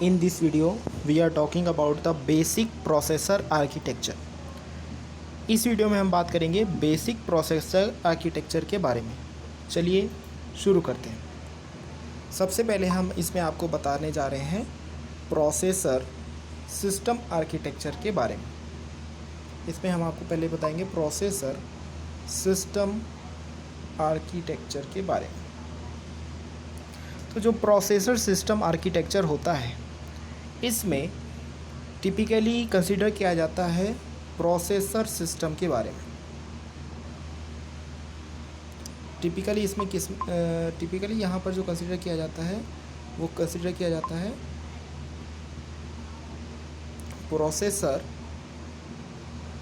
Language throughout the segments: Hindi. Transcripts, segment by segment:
In this video, we are talking about the basic processor architecture. इस वीडियो में हम बात करेंगे बेसिक प्रोसेसर आर्किटेक्चर के बारे में। चलिए शुरू करते हैं। सबसे पहले हम इसमें आपको बताने जा रहे हैं प्रोसेसर सिस्टम आर्किटेक्चर के बारे में। इसमें हम आपको पहले बताएंगे प्रोसेसर सिस्टम आर्किटेक्चर के बारे में। तो जो प्रोसेसर सिस्टम आर्किटेक्चर होता है, इसमें टिपिकली कंसीडर किया जाता है प्रोसेसर सिस्टम के बारे में। टिपिकली यहाँ पर जो कंसीडर किया जाता है वो कंसीडर किया जाता है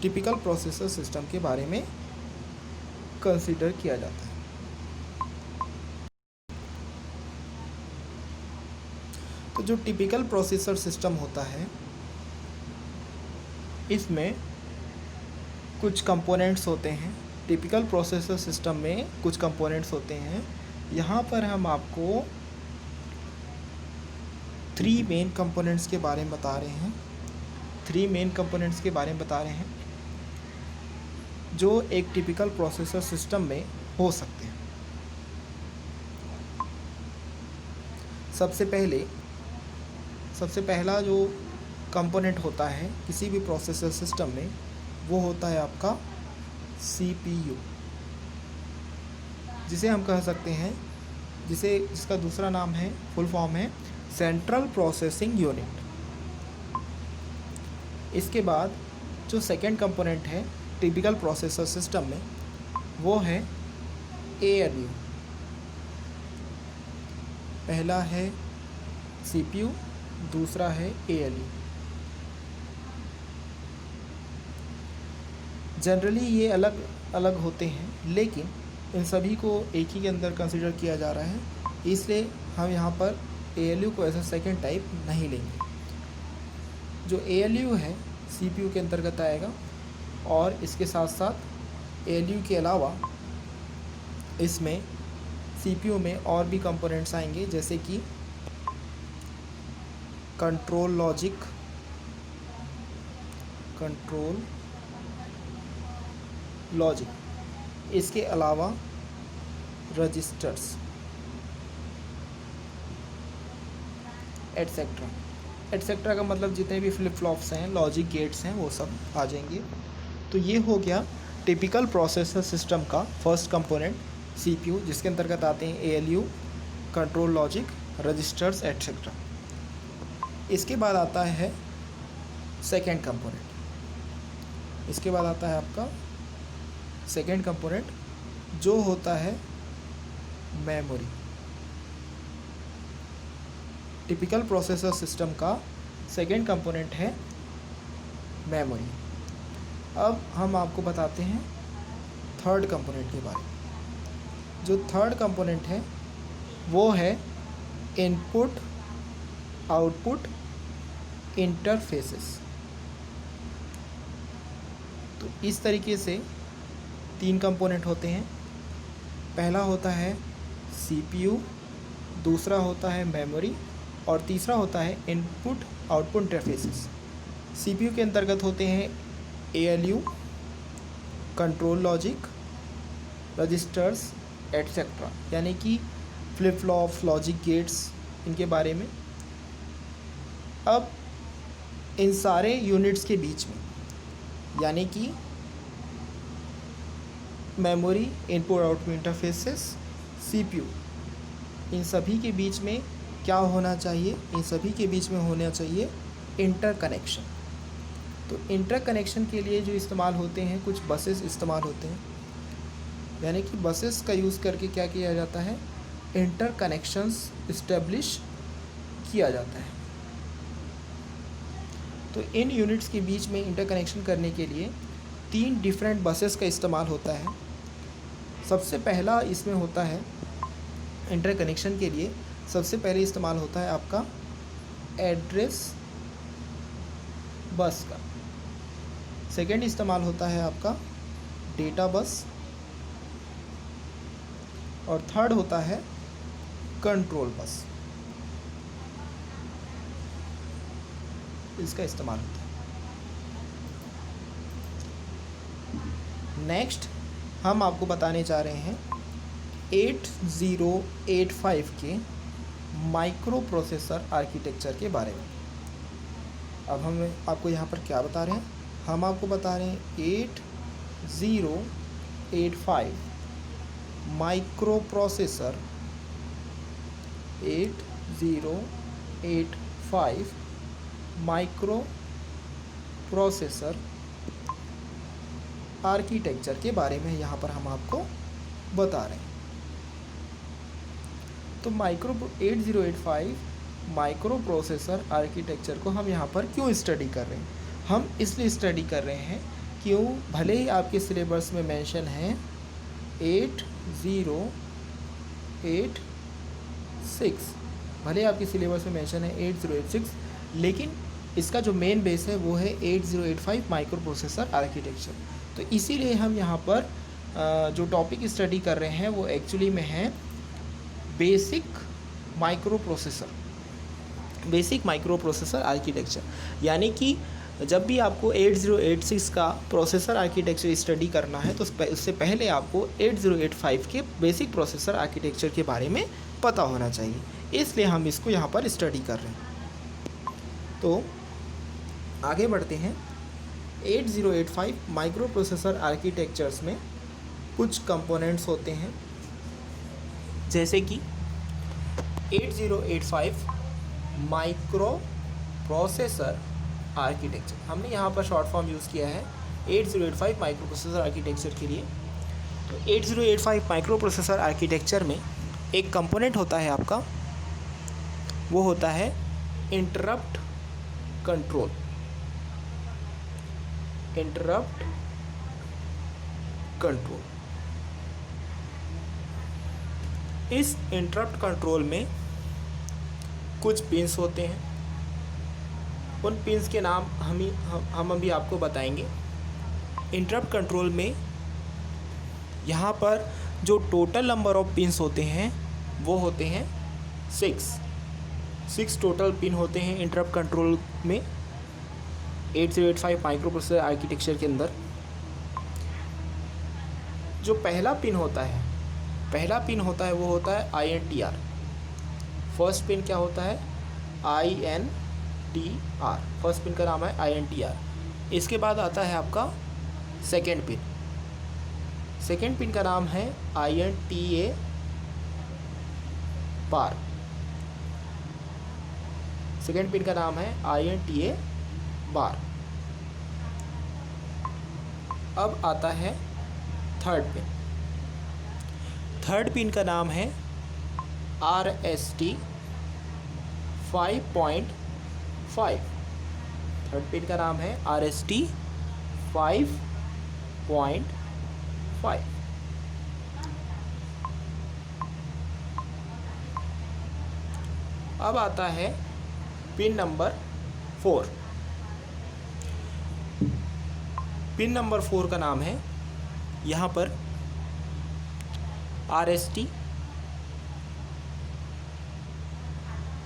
टिपिकल प्रोसेसर सिस्टम के बारे में कंसीडर किया जाता है। तो जो टिपिकल प्रोसेसर सिस्टम होता है, इसमें कुछ कंपोनेंट्स होते हैं। टिपिकल प्रोसेसर सिस्टम में कुछ कंपोनेंट्स होते हैं। यहाँ पर हम आपको 3 मेन कंपोनेंट्स के बारे में बता रहे हैं। 3 मेन कंपोनेंट्स के बारे में बता रहे हैं जो एक टिपिकल प्रोसेसर सिस्टम में हो सकते हैं। सबसे पहला जो कंपोनेंट होता है किसी भी प्रोसेसर सिस्टम में, वो होता है आपका CPU, जिसे हम कह सकते हैं, जिसका दूसरा नाम है, फुल फॉर्म है सेंट्रल प्रोसेसिंग यूनिट। इसके बाद जो सेकंड कंपोनेंट है टिपिकल प्रोसेसर सिस्टम में, वो है ALU। पहला है CPU, दूसरा है ALU। जनरली ये अलग अलग होते हैं, लेकिन इन सभी को एक ही के अंदर कंसीडर किया जा रहा है, इसलिए हम यहाँ पर ALU को एज अ सेकेंड टाइप नहीं लेंगे। जो ALU है CPU के अंतर्गत आएगा, और इसके साथ साथ ALU के अलावा इसमें CPU में और भी कंपोनेंट्स आएंगे, जैसे कि कंट्रोल लॉजिक, इसके अलावा रजिस्टर्स एटसेट्रा का मतलब जितने भी फ्लिप फ्लॉप्स हैं, लॉजिक गेट्स हैं, वो सब आ जाएंगे। तो ये हो गया टिपिकल प्रोसेसर सिस्टम का फर्स्ट कंपोनेंट CPU, जिसके अंतर्गत आते हैं ALU, control logic, registers etcetera. इसके बाद आता है सेकेंड कंपोनेंट। इसके बाद आता है आपका सेकेंड कंपोनेंट, जो होता है मेमोरी। टिपिकल प्रोसेसर सिस्टम का सेकेंड कंपोनेंट है मेमोरी। अब हम आपको बताते हैं थर्ड कंपोनेंट के बारे में। जो थर्ड कंपोनेंट है वो है इनपुट आउटपुट इंटरफेसेस। तो इस तरीके से 3 कंपोनेंट होते हैं। पहला होता है CPU, दूसरा होता है मेमोरी, और तीसरा होता है इनपुट आउटपुट इंटरफेसेस। CPU के अंतर्गत होते हैं ALU, control logic, registers etcetera, यानी कि फ्लिप फ्लॉप्स, लॉजिक गेट्स, इनके बारे में। अब इन सारे यूनिट्स के बीच में, यानी कि memory, input output interfaces, CPU, इन सभी के बीच में क्या होना चाहिए? इन सभी के बीच में होना चाहिए इंटरकनेक्शन। तो इंटरकनेक्शन के लिए जो इस्तेमाल होते हैं, कुछ बसेस इस्तेमाल होते हैं, यानी कि बसेस का यूज़ करके क्या किया जाता है? इंटरकनेक्शंस इस्टेब्लिश किया जाता है। तो इन यूनिट्स के बीच में इंटरकनेक्शन करने के लिए 3 डिफरेंट बसेस का इस्तेमाल होता है। सबसे पहला इसमें होता है इंटरकनेक्शन के लिए, सबसे पहले इस्तेमाल होता है आपका एड्रेस बस का। सेकेंड इस्तेमाल होता है आपका डेटा बस, और थर्ड होता है कंट्रोल बस। इसका इस्तेमाल होता है। नेक्स्ट हम आपको बताने जा रहे हैं 8085 के माइक्रो प्रोसेसर आर्किटेक्चर के बारे में। अब हम आपको यहाँ पर क्या बता रहे हैं, हम आपको बता रहे हैं 8085 micro processor 8085 micro processor architecture के बारे में यहाँ पर हम आपको बता रहे हैं। तो 8085 माइक्रो प्रोसेसर आर्किटेक्चर को हम यहाँ पर क्यों स्टडी कर रहे हैं? हम इसलिए स्टडी कर रहे हैं क्यों, भले ही आपके सिलेबस में मेंशन है 8086, भले ही आपके सिलेबस में मेंशन है 8086, लेकिन इसका जो मेन बेस है वो है 8085 माइक्रो प्रोसेसर आर्किटेक्चर। तो इसीलिए हम यहाँ पर जो टॉपिक स्टडी कर रहे हैं वो एक्चुअली में है बेसिक माइक्रो प्रोसेसर आर्किटेक्चर। यानी कि जब भी आपको 8086 का प्रोसेसर आर्किटेक्चर स्टडी करना है तो उससे पहले आपको 8085 के बेसिक प्रोसेसर आर्किटेक्चर के बारे में पता होना चाहिए, इसलिए हम इसको यहाँ पर स्टडी कर रहे हैं। तो आगे बढ़ते हैं। 8085 माइक्रो प्रोसेसर आर्किटेक्चर्स में कुछ कंपोनेंट्स होते हैं, जैसे कि 8085 माइक्रो प्रोसेसर आर्किटेक्चर, हमने यहाँ पर शॉर्ट फॉर्म यूज़ किया है 8085 माइक्रो प्रोसेसर आर्किटेक्चर के लिए। तो 8085 माइक्रो प्रोसेसर आर्किटेक्चर में एक कंपोनेंट होता है आपका, वो होता है इंटरप्ट कंट्रोल। इस इंटरप्ट कंट्रोल में कुछ पिन्स होते हैं, उन पिन्स के नाम हम अभी आपको बताएंगे। इंटरप्ट कंट्रोल में यहाँ पर जो टोटल नंबर ऑफ पिन्स होते हैं वो होते हैं 6 टोटल पिन होते हैं इंटरप्ट कंट्रोल में 8085 माइक्रो प्रोसेसर आर्किटेक्चर के अंदर। जो पहला पिन होता है वो होता है INTR। फर्स्ट पिन क्या होता है? INTR, फर्स्ट पिन का नाम है INTR। इसके बाद आता है आपका सेकेंड पिन का नाम है INTA बार। सेकेंड पिन का नाम है INTA बार। अब आता है थर्ड पिन का नाम है RST 5.5। थर्ड पिन का नाम है RST 5.5। अब आता है पिन नंबर 4। पिन नंबर 4 का नाम है यहाँ पर RST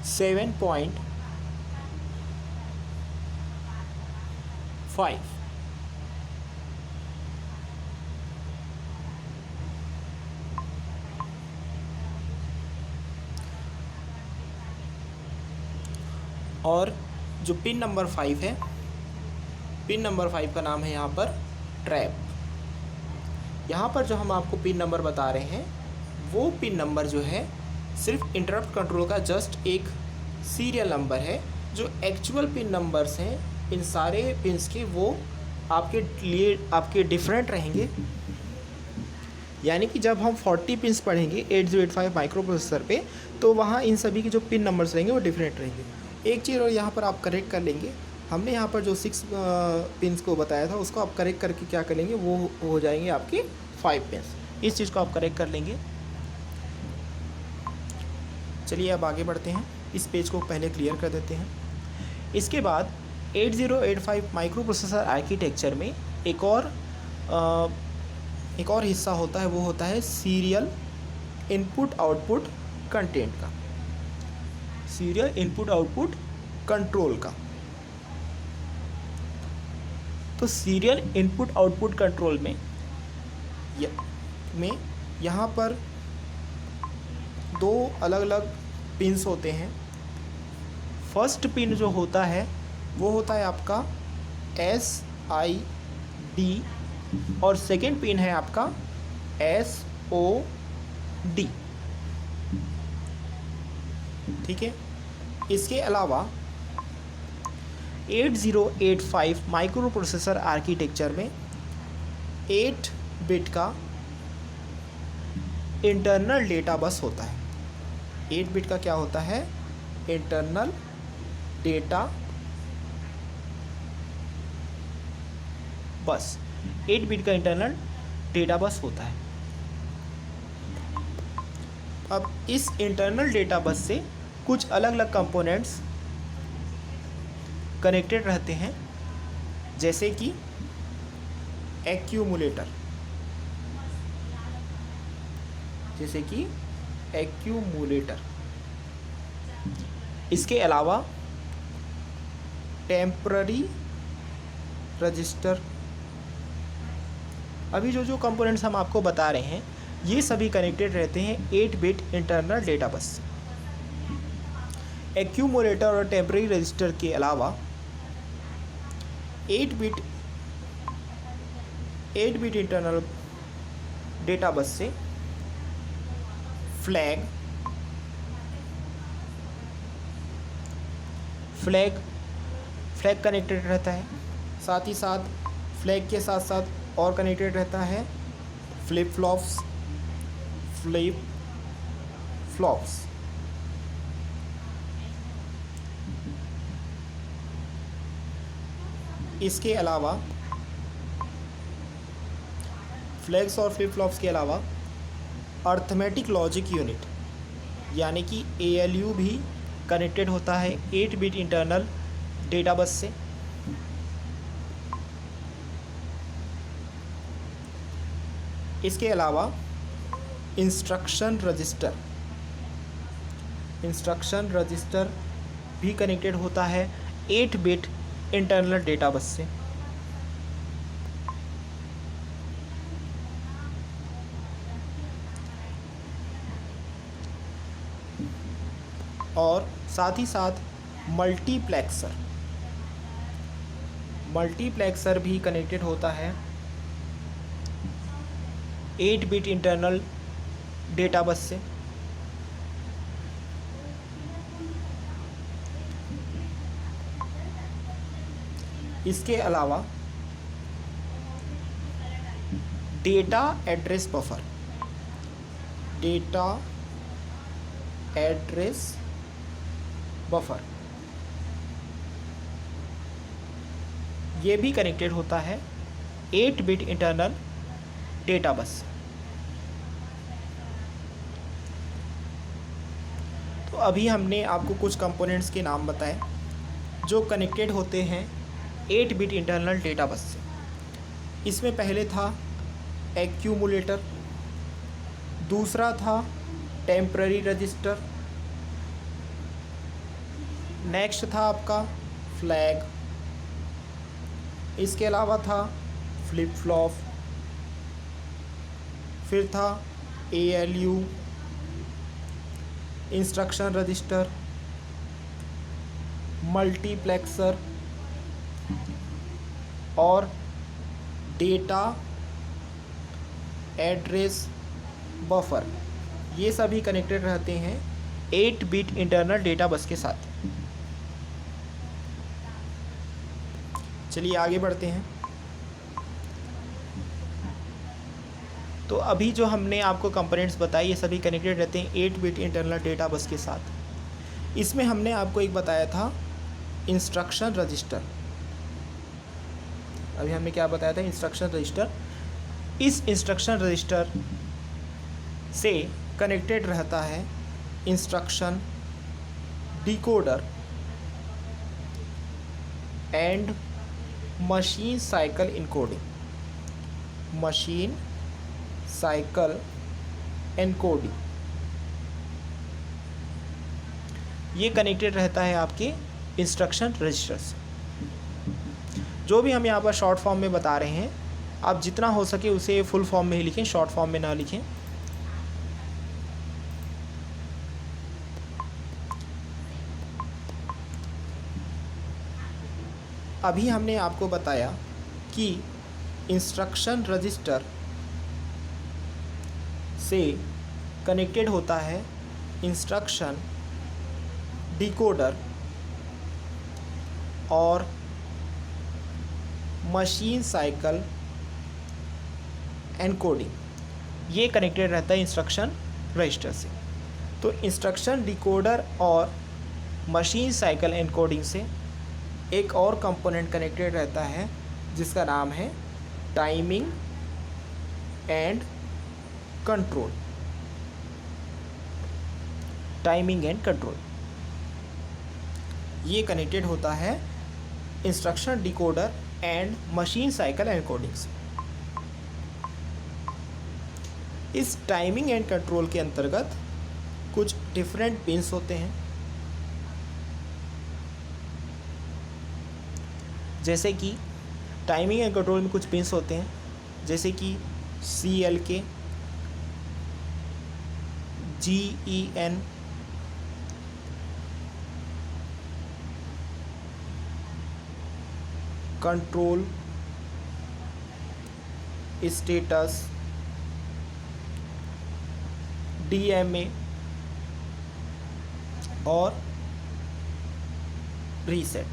7.5। और जो पिन नंबर 5 है, पिन नंबर 5 का नाम है यहाँ पर ट्रैप। यहाँ पर जो हम आपको पिन नंबर बता रहे हैं वो पिन नंबर जो है सिर्फ इंटरप्ट कंट्रोल का जस्ट एक सीरियल नंबर है। जो एक्चुअल पिन नंबर्स हैं इन सारे पिन्स के वो आपके डिफरेंट रहेंगे। यानी कि जब हम 40 पिन्स पढ़ेंगे 8085 माइक्रो प्रोसेसर पे तो वहाँ इन सभी के जो पिन नंबर्स रहेंगे वो डिफरेंट रहेंगे। एक चीज़ और यहाँ पर आप करेक्ट कर लेंगे, हमने यहाँ पर जो 6 पिन्स को बताया था उसको आप करेक्ट करके क्या कर लेंगे, वो हो जाएंगे आपके 5 पिन्स। इस चीज़ को आप करेक्ट कर लेंगे। चलिए अब आगे बढ़ते हैं, इस पेज को पहले क्लियर कर देते हैं। इसके बाद 8085 माइक्रो प्रोसेसर आर्किटेक्चर में एक और हिस्सा होता है, वो होता है सीरियल इनपुट आउटपुट कंटेंट का, सीरियल इनपुट आउटपुट कंट्रोल का। तो सीरियल इनपुट आउटपुट कंट्रोल में यहाँ पर दो अलग अलग पिन्स होते हैं। फर्स्ट पिन जो होता है वो होता है आपका SID और सेकेंड पिन है आपका SOD। ठीक है। इसके अलावा 8085 माइक्रो प्रोसेसर आर्किटेक्चर में 8 बिट का इंटरनल डेटा बस होता है। 8 बिट का क्या होता है? Internal data bus. 8 बिट का इंटरनल डेटा बस होता है। अब इस इंटरनल डेटा बस से कुछ अलग अलग कंपोनेंट्स कनेक्टेड रहते हैं, जैसे कि एक्यूमुलेटर, इसके अलावा टेम्पररी रजिस्टर। अभी जो कंपोनेंट्स हम आपको बता रहे हैं ये सभी कनेक्टेड रहते हैं 8 बिट इंटरनल डेटा बस से। एक्यूमुलेटर और टेम्पररी रजिस्टर के अलावा 8 बिट इंटरनल डेटा बस से फ्लैग कनेक्टेड रहता है। साथ ही साथ फ्लैग के साथ साथ और कनेक्टेड रहता है फ्लिप फ्लॉप्स। इसके अलावा फ्लैग्स और फ्लिप फ्लॉप्स के अलावा अर्थमेटिक लॉजिक यूनिट यानी कि ALU भी कनेक्टेड होता है 8 बिट इंटरनल डेटा बस से। इसके अलावा इंस्ट्रक्शन रजिस्टर भी कनेक्टेड होता है 8 बिट इंटरनल डेटा बस से। और साथ ही साथ मल्टीप्लेक्सर भी कनेक्टेड होता है 8 बिट इंटरनल डेटा बस से। इसके अलावा डेटा एड्रेस बफर ये भी कनेक्टेड होता है 8 बिट इंटरनल डेटा बस। तो अभी हमने आपको कुछ कंपोनेंट्स के नाम बताए जो कनेक्टेड होते हैं 8 बिट इंटरनल डेटा बस से। इसमें पहले था एक्यूमुलेटर, दूसरा था टेम्पररी रजिस्टर, नेक्स्ट था आपका फ्लैग, इसके अलावा था फ्लिप फ्लॉप, फिर था ALU, इंस्ट्रक्शन रजिस्टर, मल्टीप्लेक्सर और डेटा एड्रेस बफर। ये सभी कनेक्टेड रहते हैं 8 बिट इंटरनल डेटा बस के साथ। चलिए आगे बढ़ते हैं। तो अभी जो हमने आपको कंपोनेंट्स बताए ये सभी कनेक्टेड रहते हैं 8 बिट इंटरनल डेटा बस के साथ। इसमें हमने आपको एक बताया था इंस्ट्रक्शन रजिस्टर। अभी हमने क्या बताया था? Instruction register. इस इंस्ट्रक्शन रजिस्टर से कनेक्टेड रहता है instruction decoder and machine cycle encoding. ये कनेक्टेड रहता है आपके इंस्ट्रक्शन रजिस्टर से। जो भी हम यहाँ पर शॉर्ट फॉर्म में बता रहे हैं, आप जितना हो सके उसे फुल फॉर्म में ही लिखें, शॉर्ट फॉर्म में ना लिखें। अभी हमने आपको बताया कि इंस्ट्रक्शन रजिस्टर से कनेक्टेड होता है इंस्ट्रक्शन डिकोडर और मशीन साइकिल एनकोडिंग। ये कनेक्टेड रहता है इंस्ट्रक्शन रजिस्टर से। तो इंस्ट्रक्शन डिकोडर और मशीन साइकिल एनकोडिंग से एक और कंपोनेंट कनेक्टेड रहता है जिसका नाम है timing and control. Timing and control ये कनेक्टेड होता है instruction decoder and machine cycle encoding से। इस टाइमिंग एंड कंट्रोल के अंतर्गत कुछ डिफरेंट पिन्स होते हैं, जैसे कि टाइमिंग एंड कंट्रोल में कुछ पिन्स होते हैं जैसे कि CLK, GEN, control, status, DMA और रीसेट।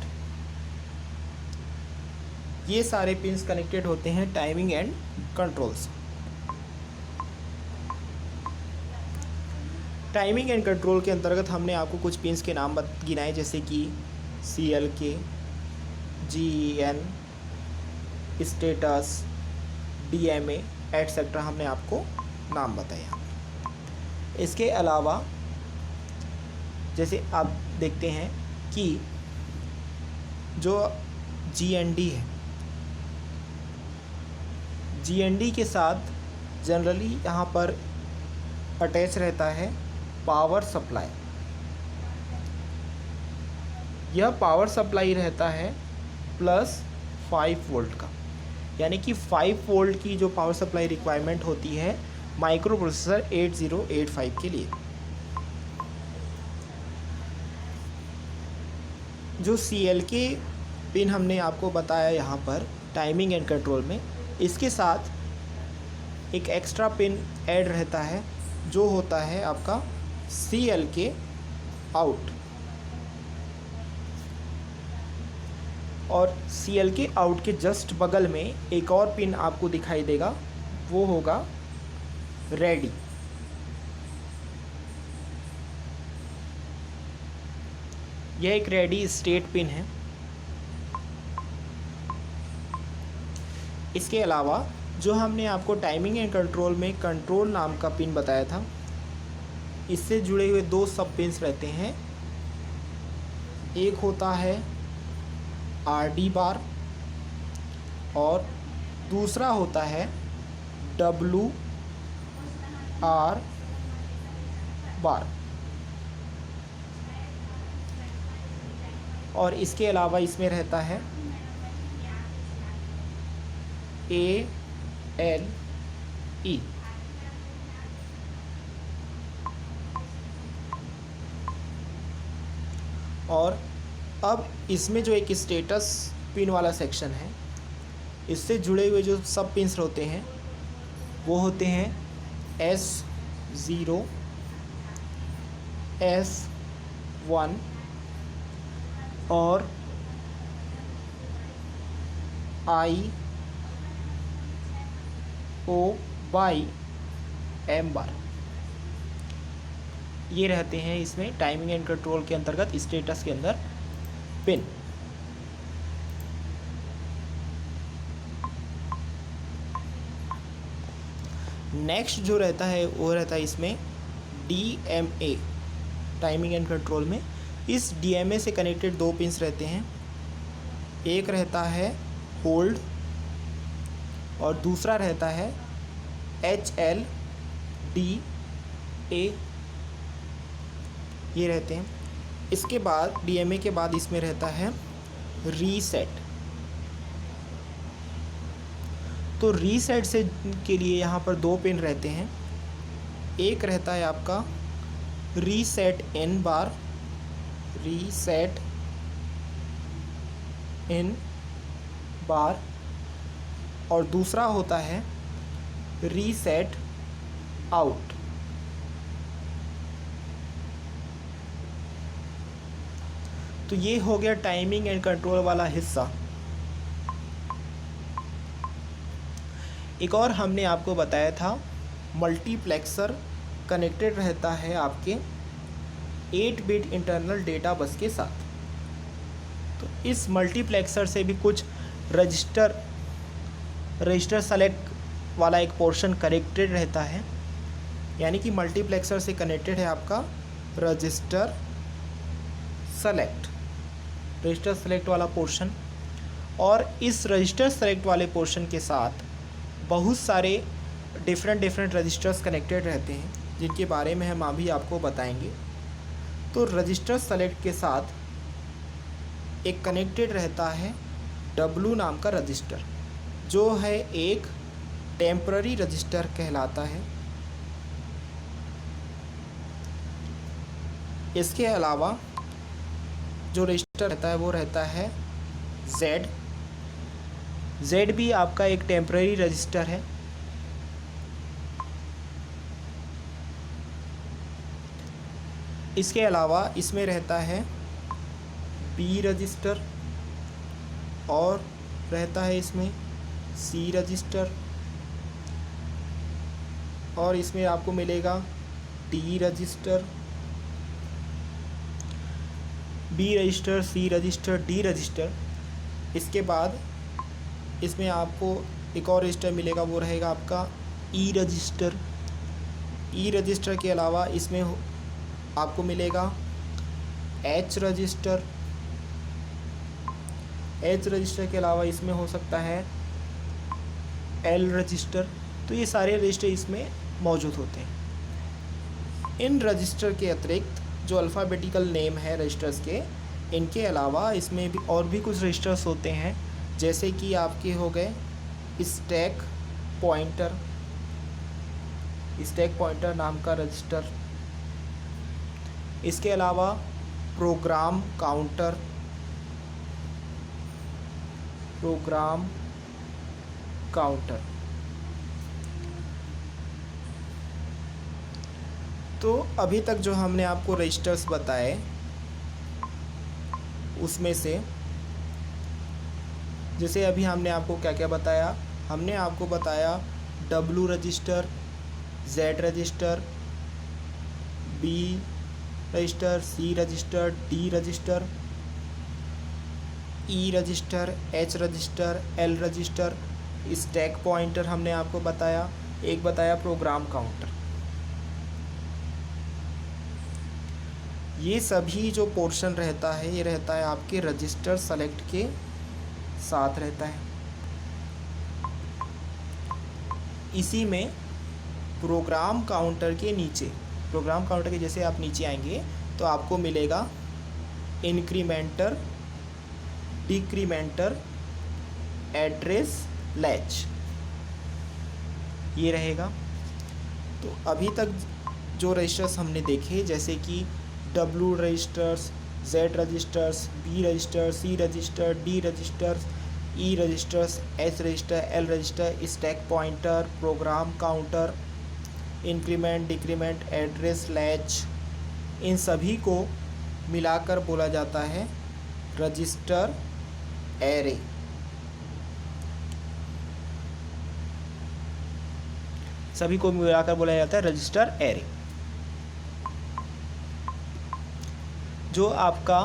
ये सारे पिन्स कनेक्टेड होते हैं टाइमिंग एंड कंट्रोल से। टाइमिंग एंड कंट्रोल के अंतर्गत हमने आपको कुछ पिन्स के नाम गिनाए जैसे कि CLK, GEN, status, DMA etcetera हमने आपको नाम बताया। इसके अलावा जैसे आप देखते हैं कि जो GND है, GND के साथ जनरली यहाँ पर अटैच रहता है पावर सप्लाई। यह पावर सप्लाई रहता है +5 वोल्ट का, यानी कि 5 वोल्ट की जो पावर सप्लाई रिक्वायरमेंट होती है माइक्रो प्रोसेसर 8085 के लिए। जो CLK पिन हमने आपको बताया यहाँ पर टाइमिंग एंड कंट्रोल में, इसके साथ एक एक्स्ट्रा पिन ऐड रहता है जो होता है आपका CLK आउट। और CLK आउट के जस्ट बगल में एक और पिन आपको दिखाई देगा, वो होगा रेडी। यह एक रेडी स्टेट पिन है। इसके अलावा जो हमने आपको टाइमिंग एंड कंट्रोल में कंट्रोल नाम का पिन बताया था, इससे जुड़े हुए 2 सब पिन्स रहते हैं। एक होता है RD बार और दूसरा होता है WR बार। और इसके अलावा इसमें रहता है ALE। और अब इसमें जो एक स्टेटस पिन वाला सेक्शन है, इससे जुड़े हुए जो सब पिन्स होते हैं वो होते हैं S0, S1 और IO/M बार। ये रहते हैं इसमें टाइमिंग एंड कंट्रोल के अंतर्गत स्टेटस के अंदर पिन। नेक्स्ट जो रहता है वो रहता है इसमें DMA टाइमिंग एंड कंट्रोल में। इस DMA से कनेक्टेड 2 पिन्स रहते हैं। एक रहता है होल्ड और दूसरा रहता है HLDA। ये रहते हैं। इसके बाद DMA के बाद इसमें रहता है रीसेट। तो रीसेट से के लिए यहाँ पर दो पिन रहते हैं। एक रहता है आपका रीसेट इन बार, रीसेट इन बार, और दूसरा होता है रीसेट आउट। तो ये हो गया टाइमिंग एंड कंट्रोल वाला हिस्सा। एक और हमने आपको बताया था मल्टीप्लेक्सर कनेक्टेड रहता है आपके 8 बिट इंटरनल डेटा बस के साथ। तो इस मल्टीप्लेक्सर से भी कुछ रजिस्टर सेलेक्ट वाला एक पोर्शन कनेक्टेड रहता है, यानी कि मल्टीप्लेक्सर से कनेक्टेड है आपका रजिस्टर सेलेक्ट वाला पोर्शन। और इस रजिस्टर सेलेक्ट वाले पोर्शन के साथ बहुत सारे डिफरेंट रजिस्टर्स कनेक्टेड रहते हैं, जिनके बारे में हम अभी आपको बताएंगे। तो रजिस्टर सेलेक्ट के साथ एक कनेक्टेड रहता है W नाम का रजिस्टर, जो है एक टेम्पररी रजिस्टर कहलाता है। इसके अलावा जो रजिस्टर रहता है वो रहता है Z भी आपका एक टेम्पररी रजिस्टर है। इसके अलावा इसमें रहता है B रजिस्टर, और रहता है इसमें C रजिस्टर, और इसमें आपको मिलेगा D register, B register, C register, D register. इसके बाद इसमें आपको एक और रजिस्टर मिलेगा, वो रहेगा आपका E रजिस्टर। E रजिस्टर के अलावा इसमें आपको मिलेगा H रजिस्टर। H रजिस्टर के अलावा इसमें हो सकता है L रजिस्टर। तो ये सारे रजिस्टर इसमें मौजूद होते हैं। इन रजिस्टर के अतिरिक्त जो अल्फ़ाबेटिकल नेम है रजिस्टर्स के, इनके अलावा इसमें भी और भी कुछ रजिस्टर्स होते हैं, जैसे कि आपके हो गए स्टैक पॉइंटर नाम का रजिस्टर। इसके अलावा प्रोग्राम काउंटर, तो अभी तक जो हमने आपको रजिस्टर्स बताए उसमें से, जैसे अभी हमने आपको क्या क्या बताया, हमने आपको बताया W register, Z register, B register, C register, D register, E register, H register, L register, stack pointer हमने आपको बताया, एक बताया प्रोग्राम काउंटर। ये सभी जो पोर्शन रहता है, ये रहता है आपके रजिस्टर सेलेक्ट के साथ रहता है। इसी में प्रोग्राम काउंटर के नीचे, प्रोग्राम काउंटर के जैसे आप नीचे आएंगे तो आपको मिलेगा इंक्रीमेंटर, डिक्रीमेंटर, एड्रेस लैच, ये रहेगा। तो अभी तक जो रजिस्टर्स हमने देखे, जैसे कि W registers, Z registers, B register, C register, D registers, E registers, H register, L register, stack pointer, program counter, increment, decrement, address latch, इन सभी को मिलाकर बोला जाता है रजिस्टर एरे। सभी को मिलाकर बोला जाता है रजिस्टर एरे। जो आपका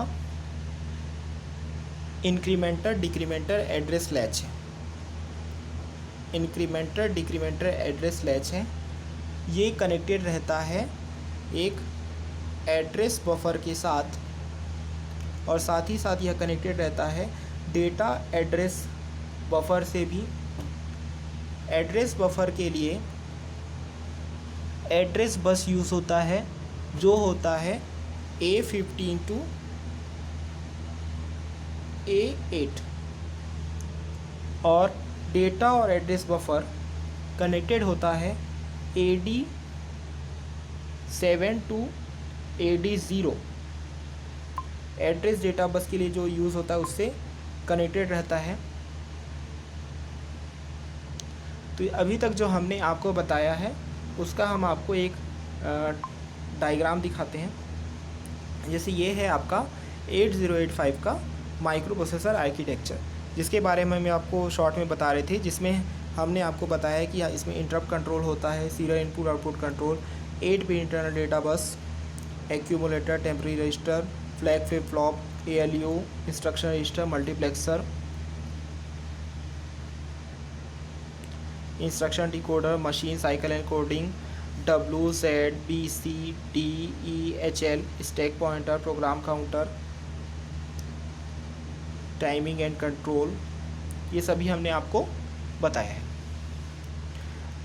इंक्रीमेंटर, डिक्रीमेंटर, एड्रेस लैच है, इंक्रीमेंटर, डिक्रीमेंटर, एड्रेस लैच है, ये कनेक्टेड रहता है एक एड्रेस बफर के साथ, और साथ ही साथ यह कनेक्टेड रहता है डेटा एड्रेस बफर से भी। एड्रेस बफर के लिए एड्रेस बस यूज़ होता है, जो होता है A15 to A8, और डेटा और एड्रेस बफर कनेक्टेड होता है AD7 to AD0। Address data bus के लिए जो यूज़ होता है उससे कनेक्टेड रहता है। तो अभी तक जो हमने आपको बताया है उसका हम आपको एक डायग्राम दिखाते हैं। जैसे ये है आपका 8085 का माइक्रो प्रोसेसर आर्किटेक्चर, जिसके बारे में हम आपको शॉर्ट में बता रहे थे, जिसमें हमने आपको बताया कि इसमें इंटरप्ट कंट्रोल होता है, serial input output control, 8 bit internal data bus, accumulator, temporary register, flag flip flop, ALU, instruction register, multiplexer, instruction decoder, machine cycle encoding, WZBCDEHL, stack pointer, program counter, timing and control, ये सभी हमने आपको बताया है।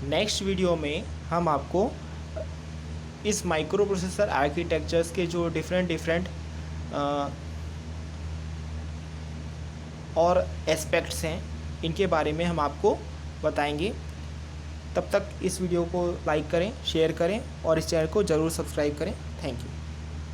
नेक्स्ट वीडियो में हम आपको इस माइक्रो प्रोसेसर आर्किटेक्चर्स के जो डिफरेंट और एस्पेक्ट्स हैं, इनके बारे में हम आपको बताएंगे। तब तक इस वीडियो को लाइक करें, शेयर करें और इस चैनल को ज़रूर सब्सक्राइब करें। Thank you.